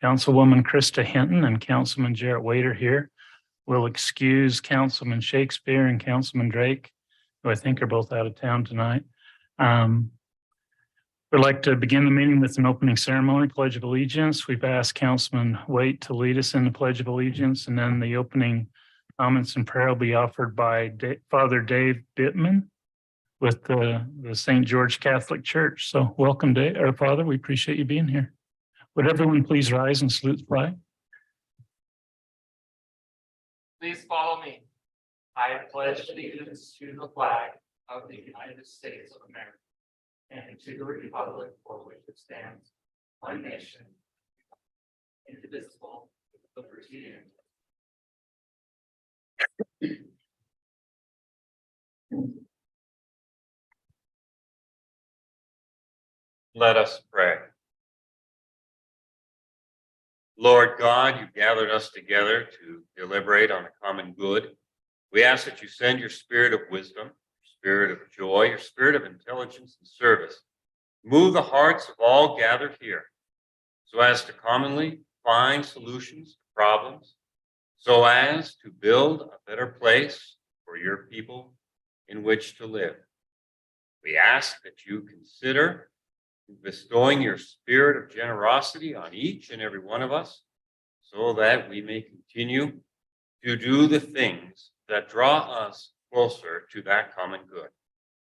Councilwoman Krista Hinton and Councilman Jarrett Wader here. We'll excuse Councilman Shakespeare and Councilman Drake, who I think are both out of town tonight. We'd like to begin the meeting with an opening ceremony, Pledge of Allegiance. We've asked Councilman Waite to lead us in the Pledge of Allegiance, and then the opening comments and prayer will be offered by Father Dave Bittman with the St. George Catholic Church. So welcome, Dave, our Father. We appreciate you being here. Would everyone please rise and salute the flag? Please follow me. I pledge allegiance to the flag of the United States of America and to the republic for which it stands, one nation, indivisible, with liberty and Let us pray. Lord God, you gathered us together to deliberate on the common good. We ask that you send your spirit of wisdom, your spirit of joy, your spirit of intelligence and service. Move the hearts of all gathered here so as to commonly find solutions to problems, so as to build a better place for your people in which to live. We ask that you consider bestowing your spirit of generosity on each and every one of us so that we may continue to do the things that draw us closer to that common good.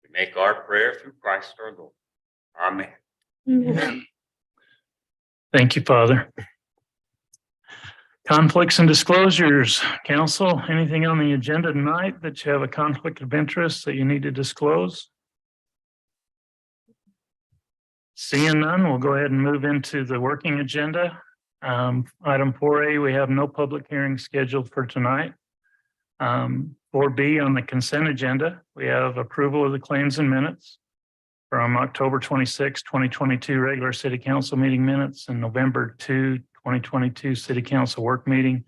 We make our prayer through Christ our Lord. Amen. Amen. Thank you, Father. Conflicts and disclosures. Council, anything on the agenda tonight that you have a conflict of interest that you need to disclose? Seeing none, we'll go ahead and move into the working agenda. Item 4A, we have no public hearing scheduled for tonight. 4B on the consent agenda, we have approval of the claims and minutes from October 26, 2022 regular city council meeting minutes and November 2, 2022 city council work meeting,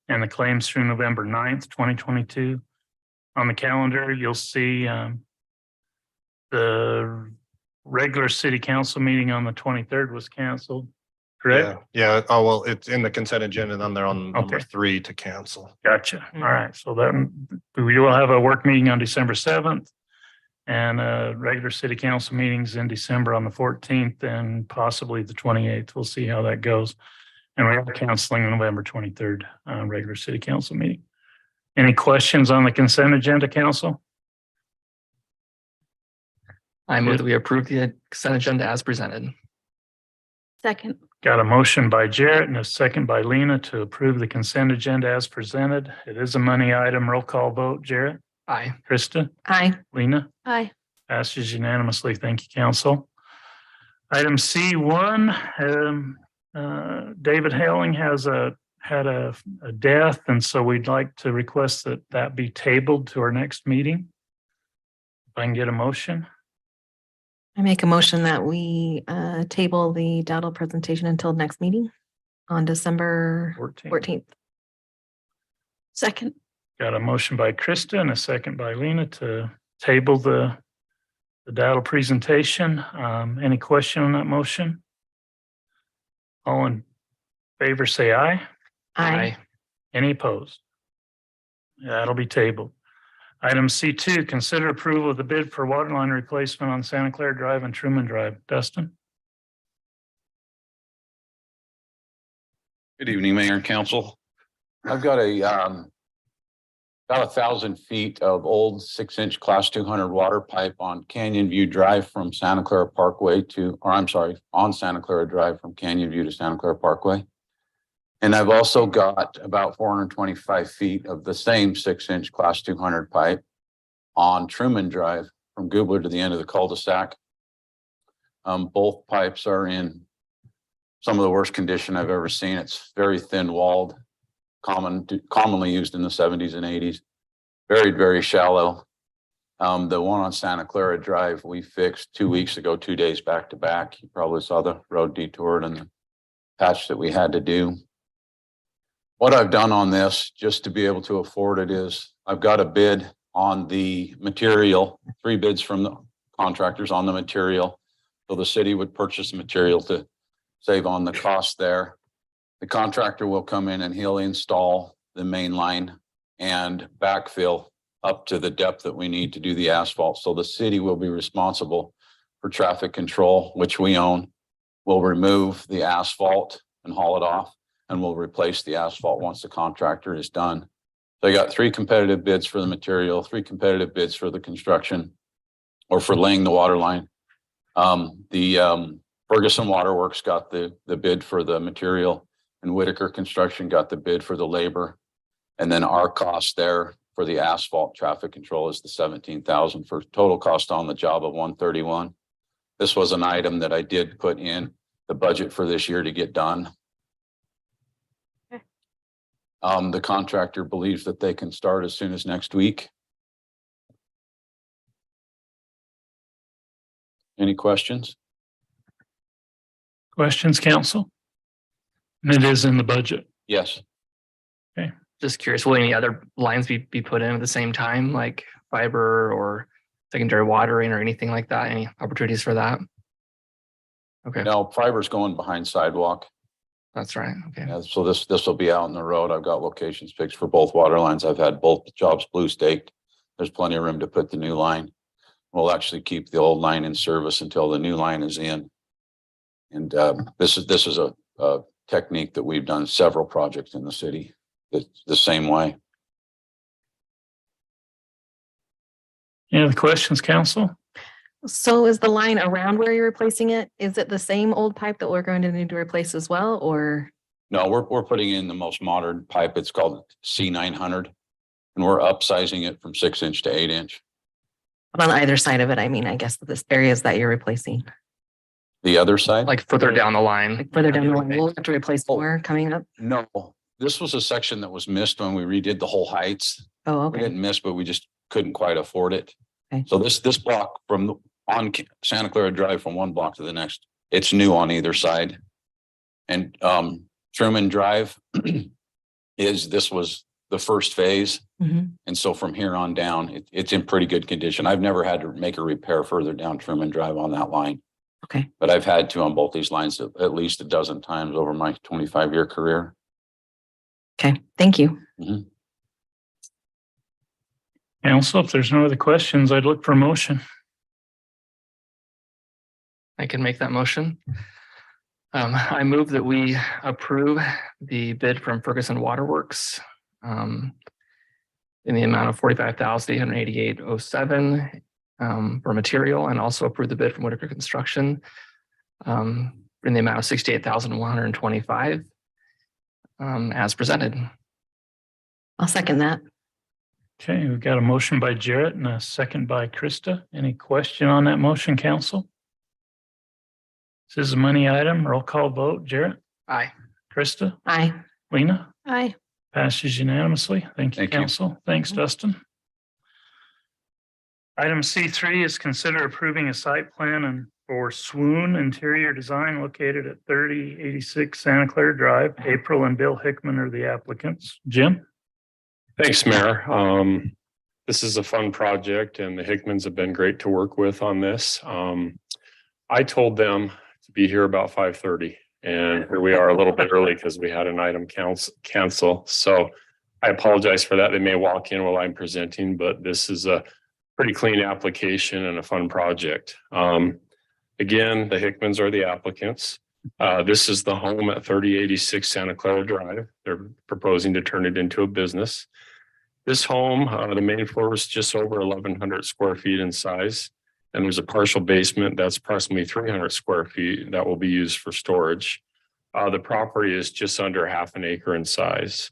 and the claims through November 9th, 2022. On the calendar, you'll see the regular city council meeting on the 23rd was canceled, correct? Yeah. Oh, well, it's in the consent agenda, then they're on number Okay. 3 to cancel. Gotcha. All right. So then we will have a work meeting on December 7th and regular city council meetings in December on the 14th and possibly the 28th. We'll see how that goes. And we are canceling the November 23rd regular city council meeting. Any questions on the consent agenda, council? I move that we approve the consent agenda as presented. Second. Got a motion by Jarrett and a second by Lena to approve the consent agenda as presented. It is a money item. Roll call vote. Jarrett? Aye. Krista? Aye. Lena? Aye. Passes unanimously. Thank you, council. Item C1, David Haling had a death, and so we'd like to request that be tabled to our next meeting. If I can get a motion. I make a motion that we table the Dowdle presentation until next meeting on December 14th. Second. Got a motion by Krista and a second by Lena to table the Dowdle presentation. Any question on that motion? All in favor, say aye. Aye. Any opposed? That'll be tabled. Item C2, consider approval of the bid for water line replacement on Santa Clara Drive and Truman Drive. Dustin? Good evening, Mayor and Council. I've got about 1,000 feet of old 6-inch class 200 water pipe on Canyon View Drive from Santa Clara Parkway on Santa Clara Drive from Canyon View to Santa Clara Parkway. And I've also got about 425 feet of the same 6-inch class 200 pipe on Truman Drive from Goobler to the end of the cul-de-sac. Both pipes are in some of the worst condition I've ever seen. It's very thin walled, commonly used in the 70s and 80s. Very, very shallow. The one on Santa Clara Drive, we fixed 2 weeks ago, 2 days back to back. You probably saw the road detoured and the patch that we had to do. What I've done on this, just to be able to afford it, is I've got a bid on the material, 3 bids from the contractors on the material. So the city would purchase the material to save on the cost there. The contractor will come in and he'll install the main line and backfill up to the depth that we need to do the asphalt. So the city will be responsible for traffic control, which we own. We'll remove the asphalt and haul it off, and we'll replace the asphalt once the contractor is done. So I got 3 competitive bids for the material, 3 competitive bids for the construction or for laying the water line. Ferguson Waterworks got the bid for the material, and Whitaker Construction got the bid for the labor. And then our cost there for the asphalt traffic control is the 17,000 for total cost on the job of 131. This was an item that I did put in the budget for this year to get done. Okay. The contractor believes that they can start as soon as next week. Any questions? Questions, council? And it is in the budget. Yes. Just curious, will any other lines be put in at the same time, like fiber or secondary watering or anything like that? Any opportunities for that? Okay, Now fiber's going behind sidewalk. that's right. Okay. Yeah, so this will be out in the road. I've got locations picked for both water lines. I've had both jobs blue staked. There's plenty of room to put the new line. We'll actually keep the old line in service until the new line is in. And this is a technique that we've done several projects in the city the same way. Any other questions, council? So is the line around where you're replacing it? Is it the same old pipe that we're going to need to replace as well, or? No, we're putting in the most modern pipe. It's called C900, and we're upsizing it from 6-inch to 8-inch. On either side of it, I mean, I guess this areas that you're replacing, The other side? Like further down the line. like further down the line, we'll have to replace more coming up. No, this was a section that was missed when we redid the whole heights. Oh, We okay. didn't miss, but we just couldn't quite afford it. Okay. So this block on Santa Clara Drive from one block to the next, it's new on either side. And Truman Drive this was the first phase. Mhm. And so from here on down, it's in pretty good condition. I've never had to make a repair further down Truman Drive on that line, Okay, but I've had to on both these lines at least a dozen times over my 25-year career. okay, thank you. Council, if there's no other questions, I'd look for a motion. I can make that motion. I move that we approve the bid from Ferguson Waterworks in the amount of 45,888.07 for material, and also approve the bid from Whitaker Construction in the amount of 68,125 as presented. I'll second that. Okay, we've got a motion by Jarrett and a second by Krista. Any question on that motion, council? This is a money item. Roll call vote. Jarrett, Aye. Krista, Aye. Lena, Aye. passes unanimously. Thank you, Thank you. council. Thanks, Dustin. Item C3 is consider approving a site plan and for Swoon Interior Design located at 3086 Santa Clara Drive. April and Bill Hickman are the applicants. Jim? Thanks, Mayor. This is a fun project and the Hickmans have been great to work with on this. I told them to be here about 5:30 and here we are a little bit early because we had an item cancel. So I apologize for that. They may walk in while I'm presenting, but this is a pretty clean application and a fun project. Again, the Hickmans are the applicants. This is the home at 3086 Santa Clara Drive. They're proposing to turn it into a business. This home, the main floor is just over 1,100 square feet in size. And there's a partial basement that's approximately 300 square feet that will be used for storage. The property is just under half an acre in size.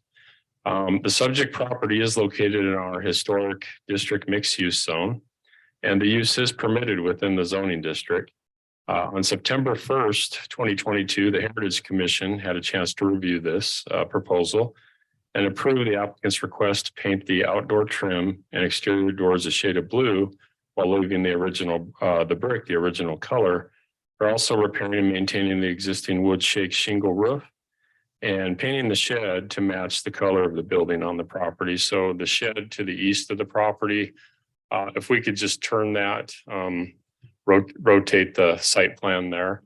The subject property is located in our historic district mixed use zone, and the use is permitted within the zoning district. On September 1st, 2022, the Heritage Commission had a chance to review this proposal and approve the applicant's request to paint the outdoor trim and exterior doors a shade of blue while leaving the original, the brick, the original color. They're also repairing and maintaining the existing wood shake shingle roof and painting the shed to match the color of the building on the property. So the shed to the east of the property, if we could just turn that, rotate the site plan there.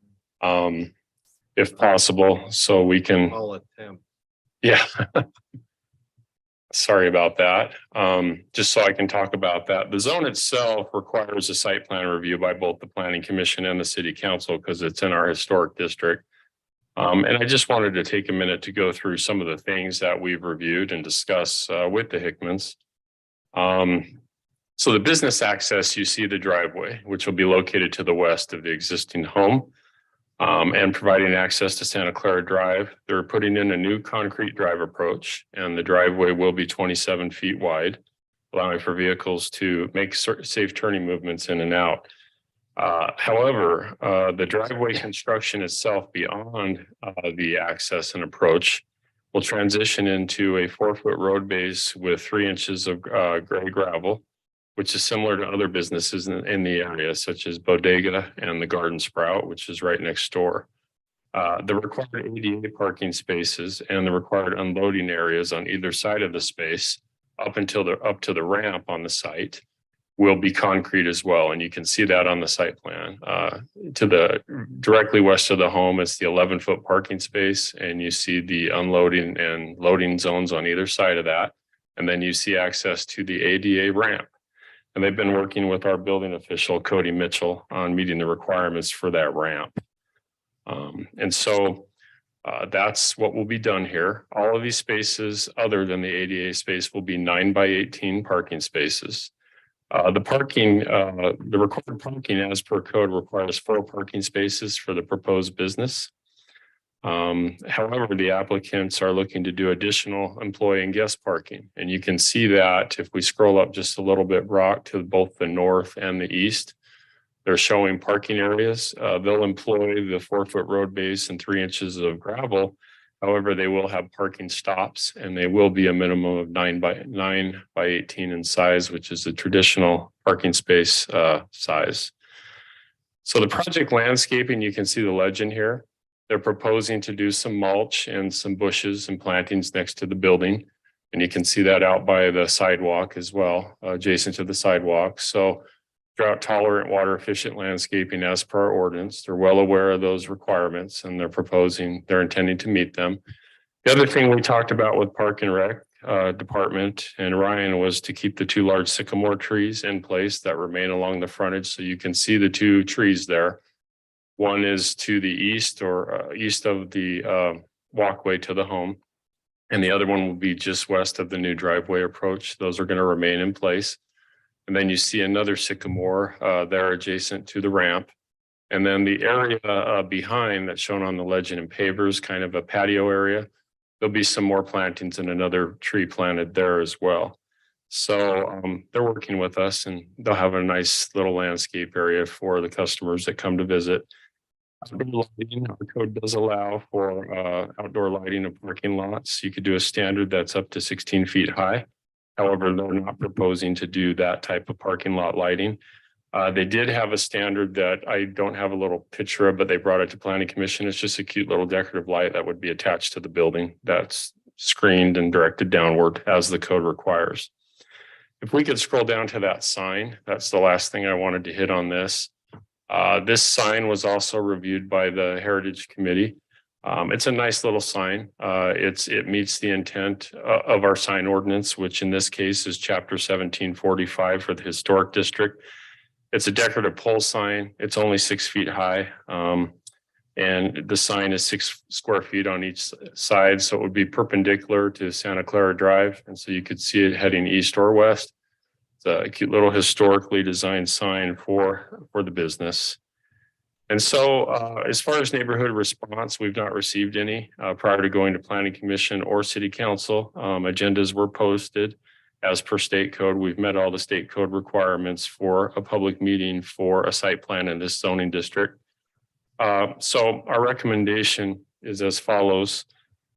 if possible, so we can, I'll attempt. yeah. Sorry about that. Just so I can talk about that. The zone itself requires a site plan review by both the planning commission and the city council because it's in our historic district. And I just wanted to take a minute to go through some of the things that we've reviewed and discuss with the Hickmans. So the business access, you see the driveway, which will be located to the west of the existing home. And providing access to Santa Clara Drive. They're putting in a new concrete drive approach, and the driveway will be 27 feet wide, allowing for vehicles to make safe turning movements in and out. However, the driveway construction itself beyond the access and approach will transition into a 4-foot road base with 3 inches of gray gravel, which is similar to other businesses in the area, such as Bodega and the Garden Sprout, which is right next door. The required ADA parking spaces and the required unloading areas on either side of the space up to the ramp on the site will be concrete as well. And you can see that on the site plan. To the directly west of the home, it's the 11-foot parking space, and you see the unloading and loading zones on either side of that. And then you see access to the ADA ramp. And they've been working with our building official, Cody Mitchell, on meeting the requirements for that ramp. And so that's what will be done here. All of these spaces, other than the ADA space, will be 9 by 18 parking spaces. The required parking as per code requires 4 parking spaces for the proposed business. However, the applicants are looking to do additional employee and guest parking. And you can see that if we scroll up just a little bit, Brock, to both the north and the east, they're showing parking areas. They'll employ the 4-foot road base and 3 inches of gravel. However, they will have parking stops, and they will be a minimum of 9 by 18 in size, which is the traditional parking space size. So the project landscaping, you can see the legend here. They're proposing to do some mulch and some bushes and plantings next to the building. And you can see that out by the sidewalk as well, adjacent to the sidewalk. So drought tolerant, water efficient landscaping as per our ordinance. They're well aware of those requirements, and they're intending to meet them. The other thing we talked about with Park and Rec Department and Ryan was to keep the 2 large sycamore trees in place that remain along the frontage. So you can see the 2 trees there. One is to the east or east of the walkway to the home. And the other one will be just west of the new driveway approach. Those are going to remain in place. And then you see another sycamore there adjacent to the ramp. And then the area behind that's shown on the legend and pavers, kind of a patio area. There'll be some more plantings and another tree planted there as well. So they're working with us, and they'll have a nice little landscape area for the customers that come to visit. Outdoor lighting, our code does allow for outdoor lighting of parking lots. You could do a standard that's up to 16 feet high. However, they're not proposing to do that type of parking lot lighting. They did have a standard that I don't have a little picture of, but they brought it to Planning Commission. It's just a cute little decorative light that would be attached to the building that's screened and directed downward as the code requires. If we could scroll down to that sign, that's the last thing I wanted to hit on this. This sign was also reviewed by the Heritage Committee. It's a nice little sign. It meets the intent of our sign ordinance, which in this case is Chapter 1745 for the Historic District. It's a decorative pole sign. It's only 6 feet high. And the sign is 6 square feet on each side. So it would be perpendicular to Santa Clara Drive. And so you could see it heading east or west. It's a cute little historically designed sign for the business. And so as far as neighborhood response, we've not received any prior to going to Planning Commission or City Council. Agendas were posted as per state code. We've met all the state code requirements for a public meeting for a site plan in this zoning district. So our recommendation is as follows.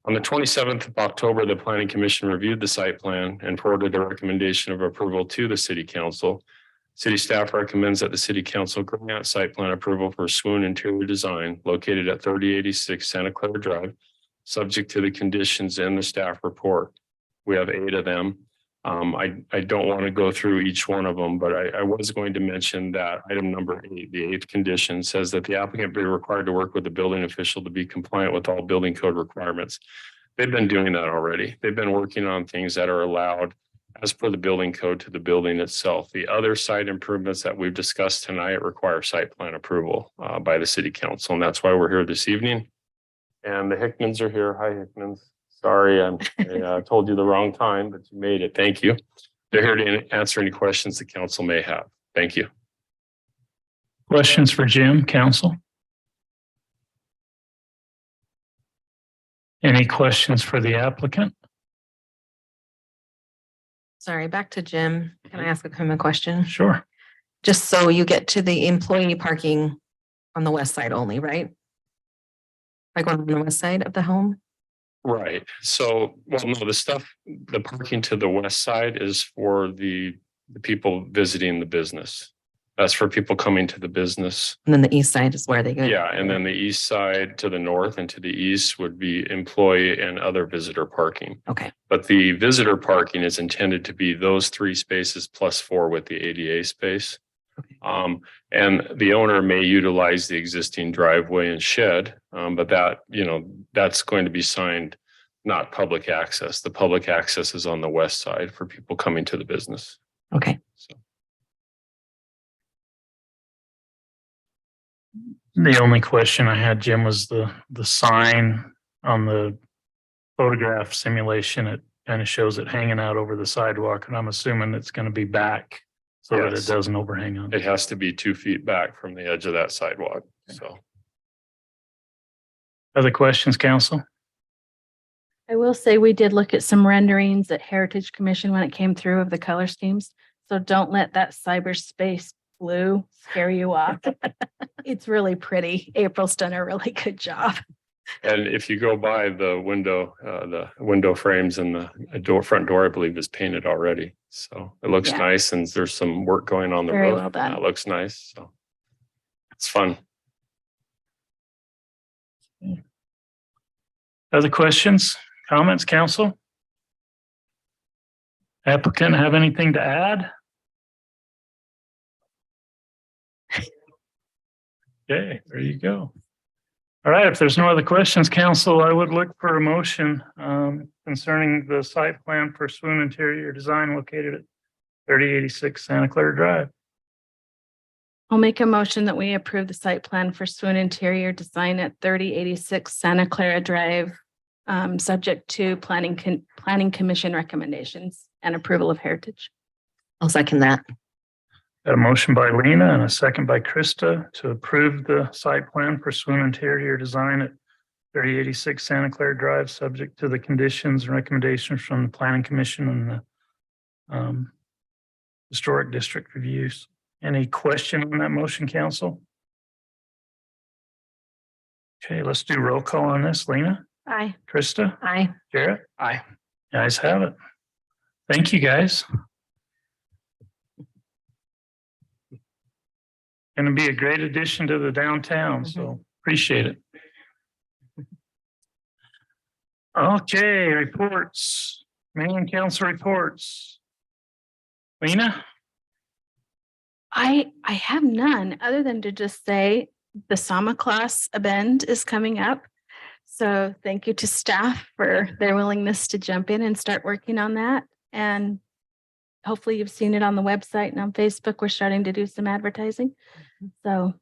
On the 27th of October, the Planning Commission reviewed the site plan and forwarded a recommendation of approval to the City Council. City staff recommends that the City Council grant site plan approval for Swoon Interior Design located at 3086 Santa Clara Drive, subject to the conditions in the staff report. We have 8 of them. I don't want to go through each one of them, but I was going to mention that item number 8, the 8th condition says that the applicant be required to work with the building official to be compliant with all building code requirements. They've been doing that already. They've been working on things that are allowed as per the building code to the building itself. The other site improvements that we've discussed tonight require site plan approval by the city council, and that's why we're here this evening. And the Hickmans are here. Hi, Hickmans. Sorry, I told you the wrong time, but you made it. Thank you. They're here to answer any questions the council may have. Thank you. Questions for Jim, council? Any questions for the applicant? Sorry, back to Jim. Can I ask him a question? Sure. Just so you get to the employee parking on the west side only, right? Like on the west side of the home? Right. So, well, no, the parking to the west side is for the people visiting the business. That's for people coming to the business. And then the east side is where they go. Yeah, and then the east side to the north and to the east would be employee and other visitor parking. Okay, But the visitor parking is intended to be those 3 spaces plus 4 with the ADA space. And the owner may utilize the existing driveway and shed, but that's going to be signed, not public access. The public access is on the west side for people coming to the business. okay. So, The only question I had, Jim, was the sign on the photograph simulation. It kind of shows it hanging out over the sidewalk, and I'm assuming it's going to be back so that it Yes. doesn't overhang on. it has to be 2 feet back from the edge of that sidewalk. So, Other questions, council? I will say we did look at some renderings at Heritage Commission when it came through of the color schemes. So don't let that cyberspace blue scare you off. It's really pretty. April's done a really good job. and if you go by the window frames and the front door, I believe is painted already. So it looks Yeah. nice, and there's some work going on the Very roof. well done. That looks nice. So it's fun. Other questions, comments, council? Applicant have anything to add? Okay, there you go. All right, if there's no other questions, council, I would look for a motion concerning the site plan for Swoon Interior Design located at 3086 Santa Clara Drive. I'll make a motion that we approve the site plan for Swoon Interior Design at 3086 Santa Clara Drive, subject to planning commission recommendations and approval of Heritage. I'll second that. Got a motion by Lena and a second by Krista to approve the site plan for Swoon Interior Design at 3086 Santa Clara Drive, subject to the conditions and recommendations from the Planning Commission and the Historic District reviews. Any question on that motion, council? Okay, let's do roll call on this. Lena, Aye. Krista, Aye. Jarrett, Aye. guys have it. Thank you, guys. Going to be a great addition to the downtown, so appreciate it. Okay, reports, mayor and council reports. Lena? I have none other than to just say the Sama class event is coming up. So thank you to staff for their willingness to jump in and start working on that. And hopefully you've seen it on the website and on Facebook. We're starting to do some advertising. So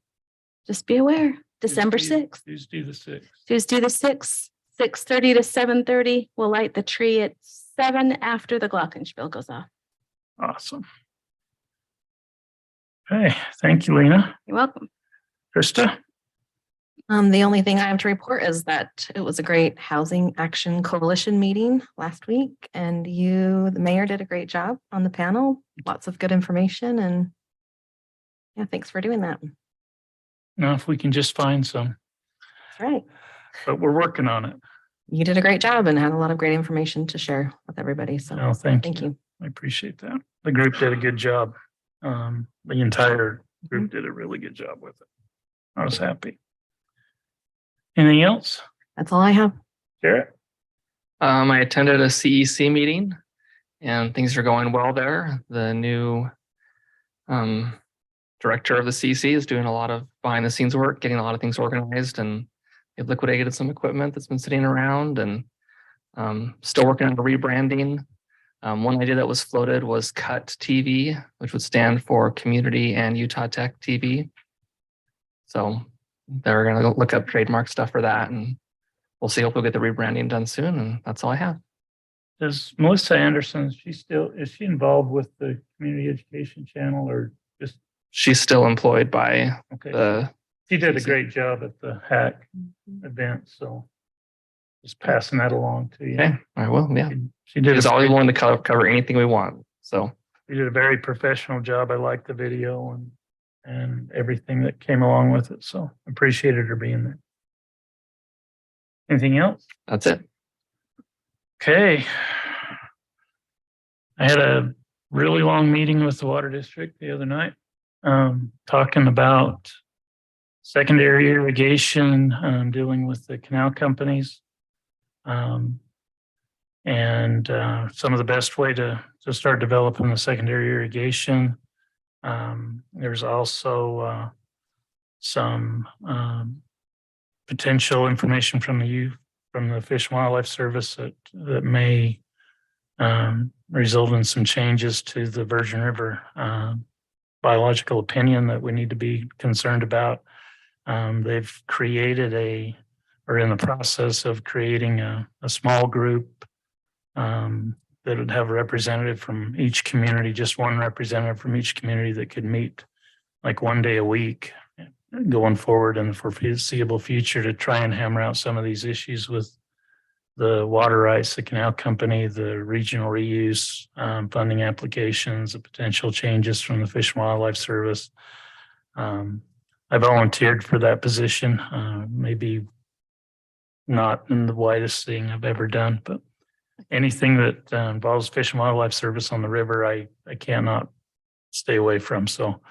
just be aware, December 6th, Tuesday the 6th. Tuesday the 6th, 6:30 to 7:30. We'll light the tree at 7 after the glockenspiel goes off. Awesome. Okay, thank you, Lena. You're welcome. Krista? The only thing I have to report is that it was a great Housing Action Coalition meeting last week, and the mayor, did a great job on the panel. Lots of good information, and yeah, thanks for doing that. Now, if we can just find some, That's right. but we're working on it. You did a great job and had a lot of great information to share with everybody. So No, thank thank you. you. I appreciate that. The group did a good job. The entire group did a really good job with it. I was happy. Anything else? That's all I have. Jarrett? I attended a CEC meeting and things are going well there. The new director of the CC is doing a lot of behind the scenes work, getting a lot of things organized, and they've liquidated some equipment that's been sitting around, and still working on the rebranding. One idea that was floated was CUT TV, which would stand for Community and Utah Tech TV. So they're going to look up trademark stuff for that, and we'll see if we'll get the rebranding done soon. And that's all I have. Does Melissa Anderson, is she involved with the community education channel or just, She's still employed by okay? the, She did a great job at the hack event, so just passing that along to you. okay, I will, yeah. She did, She's always willing to cover anything we want. So she did a very professional job. I liked the video and everything that came along with it, so appreciated her being there. Anything else? that's it. Okay. I had a really long meeting with the water district the other night, talking about secondary irrigation, dealing with the canal companies. And some of the best way to start developing the secondary irrigation. There's also some potential information from the Fish and Wildlife Service that may result in some changes to the Virgin River biological opinion that we need to be concerned about. They've created or in the process of creating a small group that would have a representative from each community, just one representative from each community that could meet like one day a week going forward in the foreseeable future to try and hammer out some of these issues with the water rights, the canal company, the regional reuse funding applications, the potential changes from the Fish and Wildlife Service. I volunteered for that position, maybe not in the widest thing I've ever done, but anything that involves Fish and Wildlife Service on the river, I cannot stay away from. So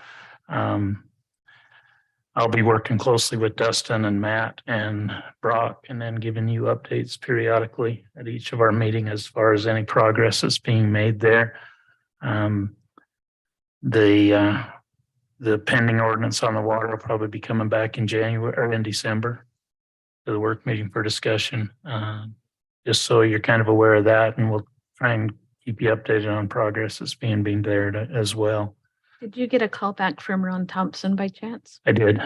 I'll be working closely with Dustin and Matt and Brock, and then giving you updates periodically at each of our meetings as far as any progress that's being made there. The pending ordinance on the water will probably be coming back in January or in December to the work meeting for discussion. Just so you're kind of aware of that, and we'll try and keep you updated on progress that's being there as well. Did you get a call back from Ron Thompson by chance? I did.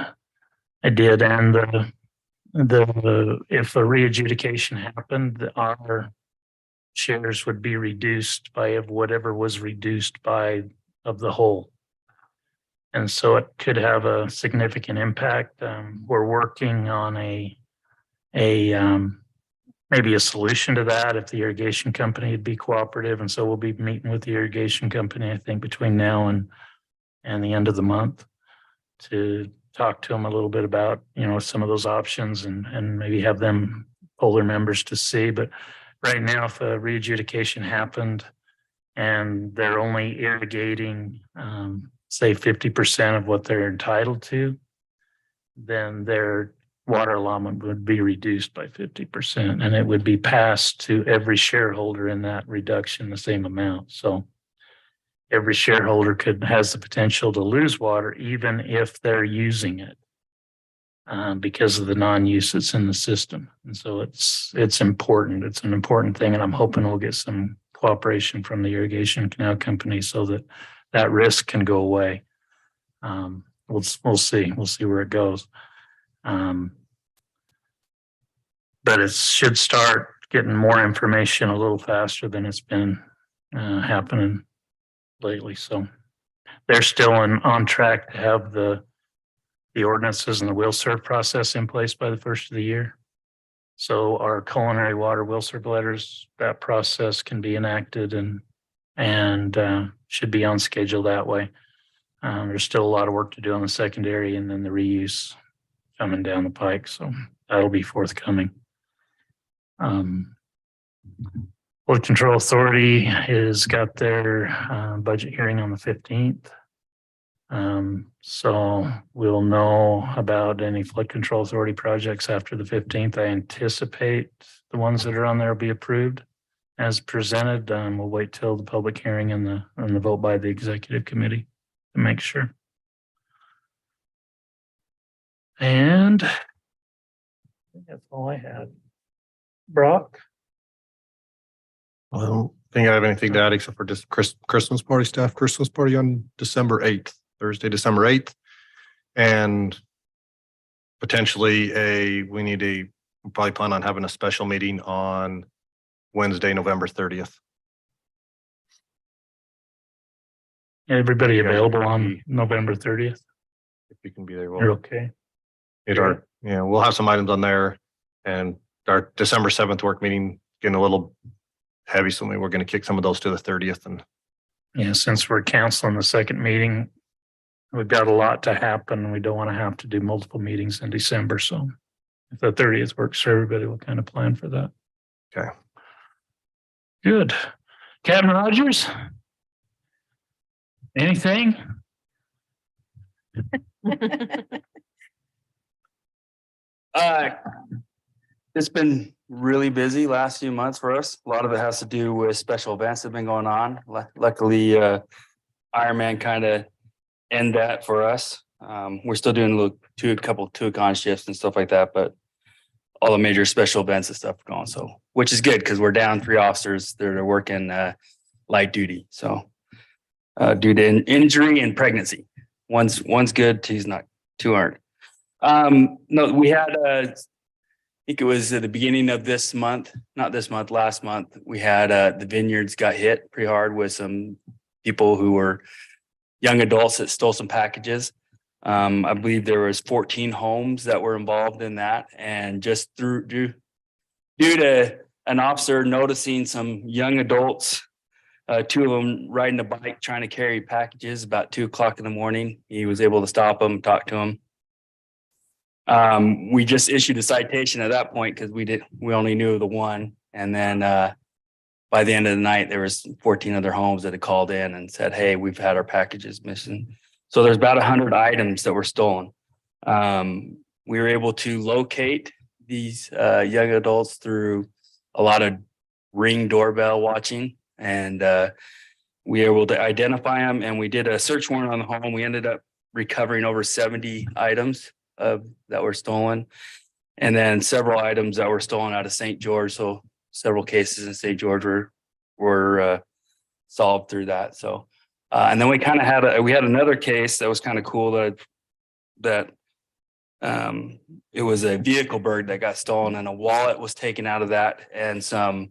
And if a re-adjudication happened, our shares would be reduced by whatever was reduced by of the whole. And so it could have a significant impact. We're working on maybe a solution to that if the irrigation company would be cooperative. And so we'll be meeting with the irrigation company, I think, between now and the end of the month to talk to them a little bit about, some of those options and maybe have them poll their members to see. But right now, if a re-adjudication happened and they're only irrigating, say 50% of what they're entitled to, then their water allotment would be reduced by 50%, and it would be passed to every shareholder in that reduction the same amount. So every shareholder has the potential to lose water even if they're using it because of the non-use that's in the system. And so it's important. It's an important thing, and I'm hoping we'll get some cooperation from the irrigation canal company so that risk can go away. We'll see. We'll see where it goes. But it should start getting more information a little faster than it's been happening lately. So they're still on track to have the ordinances and the will serve process in place by the first of the year. So our culinary water will serve letters, that process can be enacted and should be on schedule that way. There's still a lot of work to do on the secondary and then the reuse coming down the pike. So that'll be forthcoming. Flood Control Authority has got their budget hearing on the 15th. So we'll know about any Flood Control Authority projects after the 15th. I anticipate the ones that are on there will be approved. as presented. We'll wait till the public hearing and the vote by the executive committee to make sure. And I think that's all I had. Brock? I don't think I have anything to add except for just Christmas party staff, Christmas party on December 8th, Thursday, December 8th. And potentially we'll probably plan on having a special meeting on Wednesday, November 30th. Everybody Yeah, available yeah. on November 30th? If you can be there. You're okay? We'll have some items on there, and our December 7th work meeting getting a little heavy, so we're going to kick some of those to the 30th. And Yeah, since we're canceling the second meeting, we've got a lot to happen. We don't want to have to do multiple meetings in December. So if the 30th works for everybody, we'll kind of plan for that. Okay. Good. Captain Rogers? Anything? It's been really busy last few months for us. A lot of it has to do with special events that have been going on. Luckily, Ironman kind of end that for us. We're still doing a couple two-con shifts and stuff like that, but all the major special events and stuff are going. So, which is good because we're down 3 officers that are working light duty. So, due to injury and pregnancy, one's good, two's not, 2 aren't. No, we had I think it was at the beginning of this month, not this month, last month, we had the vineyards got hit pretty hard with some people who were young adults that stole some packages. I believe there was 14 homes that were involved in that. And just due to an officer noticing some young adults, 2 of them riding a bike, trying to carry packages about 2:00 in the morning, he was able to stop them, talk to them. We just issued a citation at that point because we only knew the one. And then by the end of the night, there was 14 other homes that had called in and said, hey, we've had our packages missing. So there's about 100 items that were stolen. We were able to locate these young adults through a lot of Ring doorbell watching, and we were able to identify them, and we did a search warrant on the home. We ended up recovering over 70 items that were stolen, and then several items that were stolen out of St. George. So several cases in St. George were solved through that. So, and then we kind of had another case that was kind of cool that it was a vehicle bird that got stolen, and a wallet was taken out of that, and some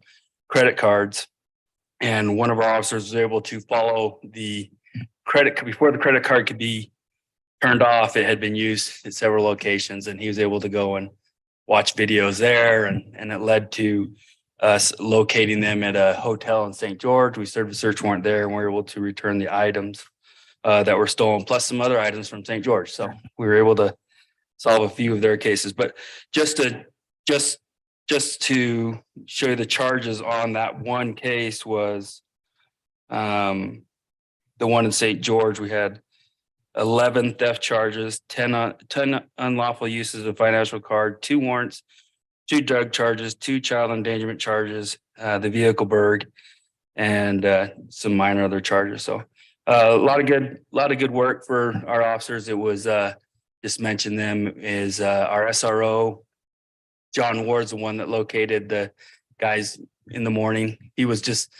credit cards. And one of our officers was able to follow the before the credit card could be turned off. It had been used at several locations, and he was able to go and watch videos there, and it led to us locating them at a hotel in St. George. We served a search warrant there, and we were able to return the items that were stolen, plus some other items from St. George. So we were able to solve a few of their cases. But just to show you the charges on that one case was the one in St. George. We had 11 theft charges, 10 unlawful uses of financial card, 2 warrants, 2 drug charges, 2 child endangerment charges, the vehicle burg, and some minor other charges. So a lot of good work for our officers. It was just mention them is our SRO, John Ward's the one that located the guys in the morning. He was just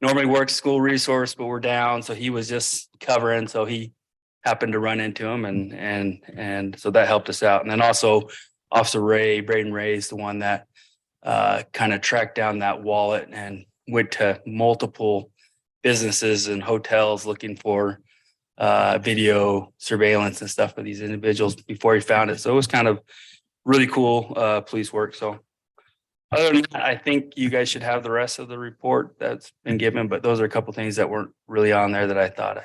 normally works school resource, but we're down, so he was just covering. So he happened to run into him, and so that helped us out. And then also Officer Braden Ray is the one that kind of tracked down that wallet and went to multiple businesses and hotels looking for video surveillance and stuff of these individuals before he found it. So it was kind of really cool police work. So other than that, I think you guys should have the rest of the report that's been given, but those are a couple things that weren't really on there that I thought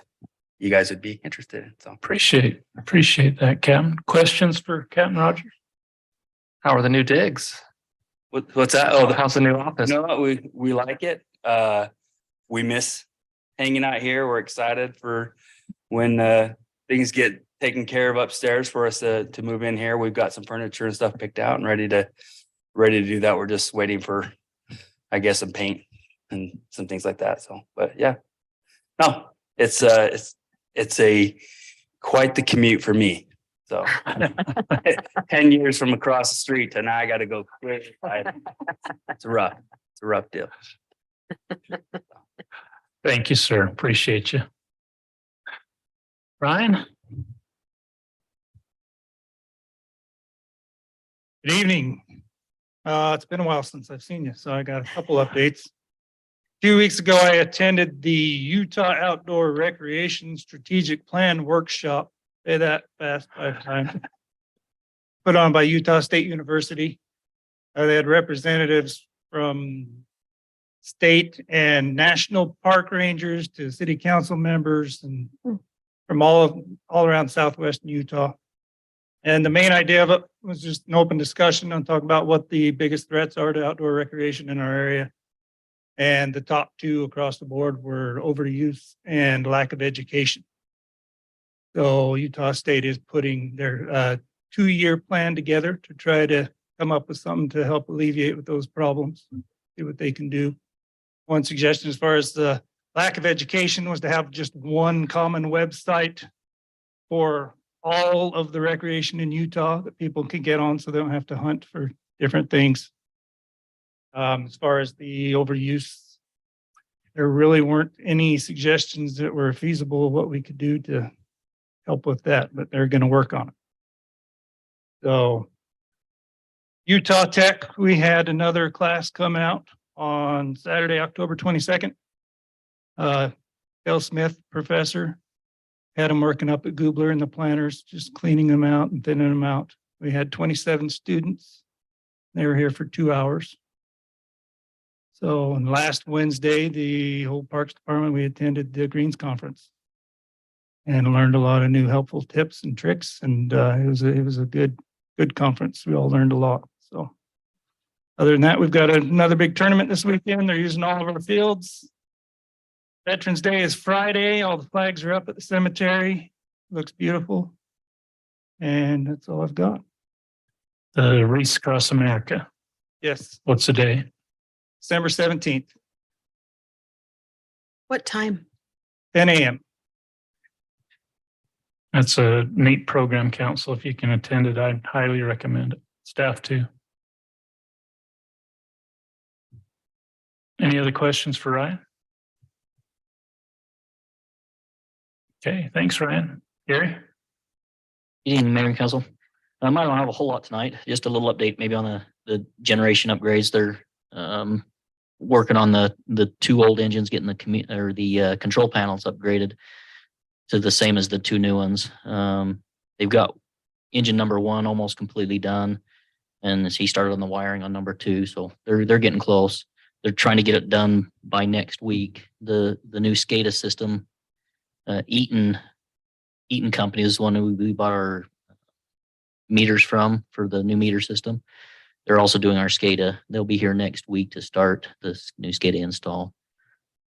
you guys would be interested in. So Appreciate that, Captain. Questions for Captain Rogers? How are the new digs? what's that? Oh, How's the new office? no, we like it. We miss hanging out here. We're excited for when things get taken care of upstairs for us to move in here. We've got some furniture and stuff picked out and ready to do that. We're just waiting for, I guess, some paint and some things like that. So, but yeah, no, it's quite the commute for me. So 10 years from across the street to now I got to go quick. It's a rough deal. Thank you, sir. Appreciate you. Ryan? Good evening. It's been a while since I've seen you, so I got a couple updates. A few weeks ago, I attended the Utah Outdoor Recreation Strategic Plan Workshop. Say that fast 5 times. Put on by Utah State University. They had representatives from state and national park rangers to city council members and from all around southwestern Utah. And the main idea of it was just an open discussion on talking about what the biggest threats are to outdoor recreation in our area. And the top 2 across the board were overuse and lack of education. So Utah State is putting their 2-year plan together to try to come up with something to help alleviate with those problems, see what they can do. One suggestion as far as the lack of education was to have just one common website for all of the recreation in Utah that people can get on so they don't have to hunt for different things. As far as the overuse, there really weren't any suggestions that were feasible of what we could do to help with that, but they're going to work on it. So Utah Tech, we had another class come out on Saturday, October 22nd. Bill Smith, professor, had them working up at Goobler and the planters, just cleaning them out and thinning them out. We had 27 students. They were here for 2 hours. So on last Wednesday, the whole Parks Department, we attended the Greens Conference and learned a lot of new helpful tips and tricks. And it was a good conference. We all learned a lot. So other than that, we've got another big tournament this weekend. They're using all of our fields. Veterans Day is Friday. All the flags are up at the cemetery. Looks beautiful. And that's all I've got. The Race Across America. Yes, What's the day? December 17th, What time? 10 a.m. That's a neat program, council. If you can attend it, I'd highly recommend it. Staff too. Any other questions for Ryan? Okay, thanks, Ryan. Gary? Good evening, Mayor and Council. I don't have a whole lot tonight. Just a little update maybe on the generation upgrades. They're working on the 2 old engines, getting the control panels upgraded to the same as the 2 new ones. They've got engine number 1 almost completely done, and he started on the wiring on number 2, so they're getting close. They're trying to get it done by next week. The new SCADA system, Eaton Company is the one who we bought our meters from for the new meter system. They're also doing our SCADA. They'll be here next week to start this new SCADA install.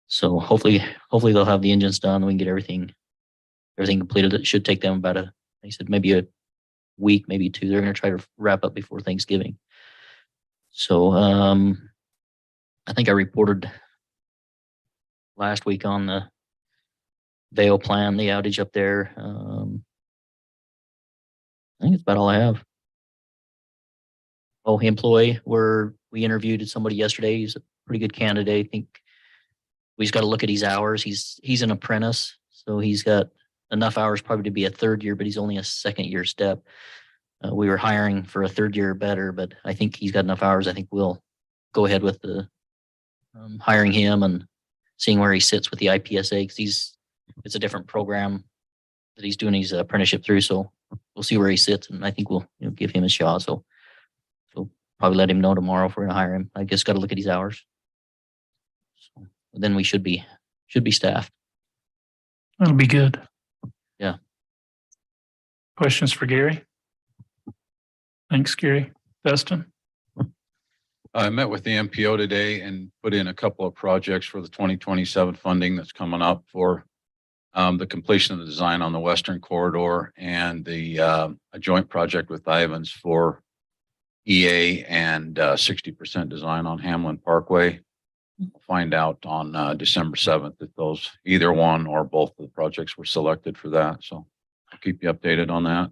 So hopefully they'll have the engines done. We can get everything completed. It should take them about they said maybe a week, maybe 2. They're going to try to wrap up before Thanksgiving. So I think I reported last week on the Vail plan, the outage up there. I think it's about all I have. Oh, employee, we interviewed somebody yesterday. He's a pretty good candidate. I think we just got to look at his hours. He's an apprentice, so he's got enough hours probably to be a 3rd year, but he's only a 2nd year step. We were hiring for a 3rd year or better, but I think he's got enough hours. I think we'll go ahead with the hiring him and seeing where he sits with the IPSA, because it's a different program that he's doing his apprenticeship through. So we'll see where he sits, and I think we'll give him a shot. So probably let him know tomorrow if we're gonna hire him. I just got to look at his hours. So then we should be staffed. That'll be good. Yeah. Questions for Gary? Thanks, Gary. Dustin? I met with the MPO today and put in a couple of projects for the 2027 funding that's coming up for the completion of the design on the Western Corridor and a joint project with Ivans for EA and 60% design on Hamlin Parkway. find out on December 7th if those, either one or both of the projects were selected for that. So I'll keep you updated on that.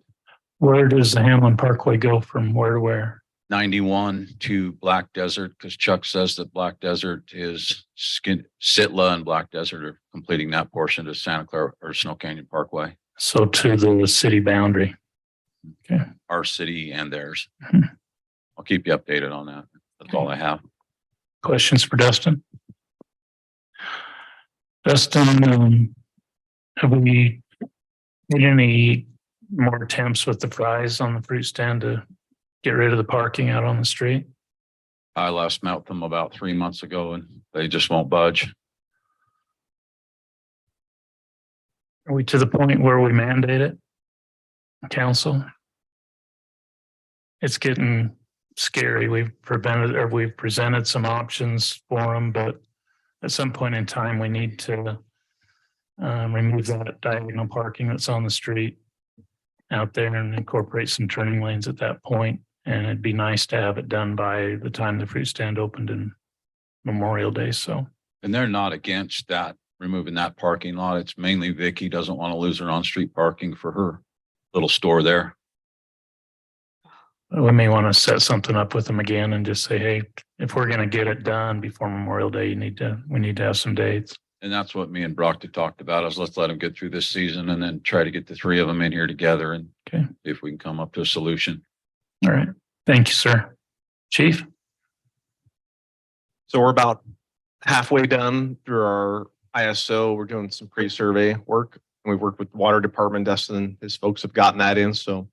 Where does the Hamlin Parkway go from where to where? 91 to Black Desert, because Chuck says that Black Desert is Sitla and Black Desert are completing that portion to Santa Clara or Snow Canyon Parkway, So to the city boundary. Okay. our city and theirs. Mhm. I'll keep you updated on that. That's all I have. Questions for Dustin? Dustin, have we made any more attempts with the fries on the fruit stand to get rid of the parking out on the street? I last met with them about 3 months ago and they just won't budge. Are we to the point where we mandate it? Council? It's getting scary. We've presented some options for them, but at some point in time, we need to remove that diagonal parking that's on the street out there and incorporate some turning lanes at that point. And it'd be nice to have it done by the time the fruit stand opened in Memorial Day. So And they're not against that, removing that parking lot. It's mainly Vicky doesn't want to lose her on-street parking for her little store there. we may want to set something up with them again and just say, hey, if we're going to get it done before Memorial Day, we need to have some dates. And that's what me and Brock had talked about, is let's let them get through this season and then try to get the three of them in here together and Okay. see if we can come up to a solution. All right. Thank you, sir. Chief? So we're about halfway done through our ISO. We're doing some pre-survey work. We've worked with the water department. Dustin and his folks have gotten that in. So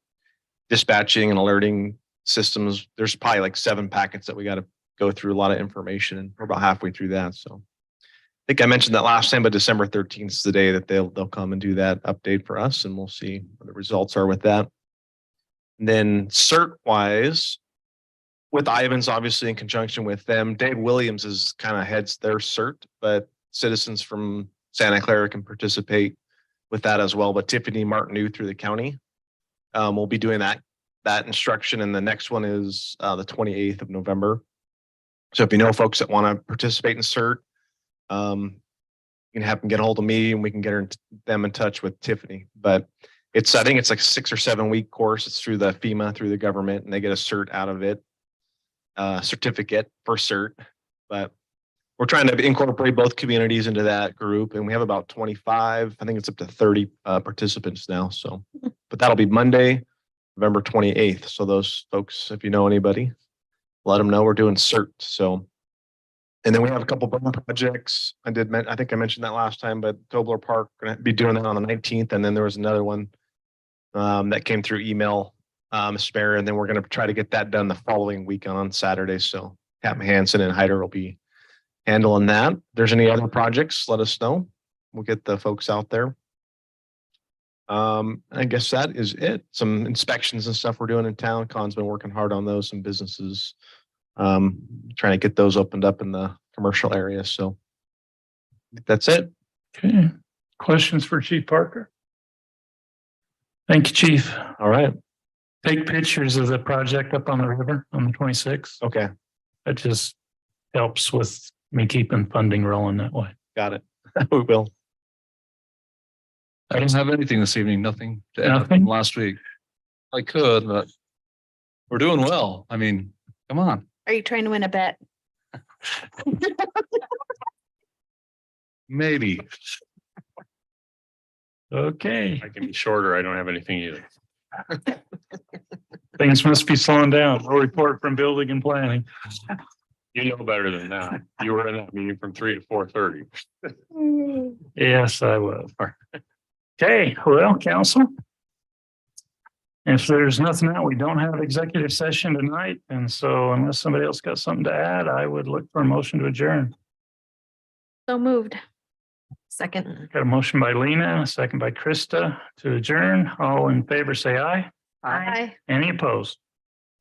dispatching and alerting systems, there's probably like 7 packets that we got to go through, a lot of information, and we're about halfway through that. So I think I mentioned that last time, but December 13th is the day that they'll come and do that update for us, and we'll see what the results are with that. And then cert wise, with Ivans, obviously in conjunction with them, Dave Williams is kind of heads their cert, but citizens from Santa Clara can participate with that as well. But Tiffany Martineau through the county will be doing that instruction. And the next one is the 28th of November. So if you know folks that want to participate in cert, you can have them get a hold of me and we can get them in touch with Tiffany. But I think it's like a 6 or 7 week course. It's through the FEMA, through the government, and they get a cert out of it. Certificate for cert, but we're trying to incorporate both communities into that group, and we have about 25, I think it's up to 30 participants now. So, but that'll be Monday, November 28th. So those folks, if you know anybody, let them know we're doing cert. So, and then we have a couple burn projects. I think I mentioned that last time, but Tobler Park going to be doing that on the 19th, and then there was another one that came through email. Spare, and then we're going to try to get that done the following week on Saturday. So Captain Hansen and Hyder will be handling that. If there's any other projects, let us know. We'll get the folks out there. I guess that is it. Some inspections and stuff we're doing in town. Con's been working hard on those. Some businesses, trying to get those opened up in the commercial area. So that's it. Okay. Questions for Chief Parker? Thank you, Chief. All right. Take pictures of the project up on the river on the 26th. Okay. That just helps with me keeping funding rolling that way. Got it. We will. I don't have anything this evening, nothing to add Nothing? from last week. I could, but we're doing well. I mean, come on. Are you trying to win a bet? Maybe. Okay. I can be shorter. I don't have anything either. Things must be slowing down. No report from building and planning. You know better than that. You were in that meeting from 3 to 4:30. Yes, I will. Okay, well, council. If there's nothing else, we don't have executive session tonight. And so unless somebody else got something to add, I would look for a motion to adjourn. So moved. Second. Got a motion by Lena, a second by Krista to adjourn. All in favor, say aye. Aye. Any opposed?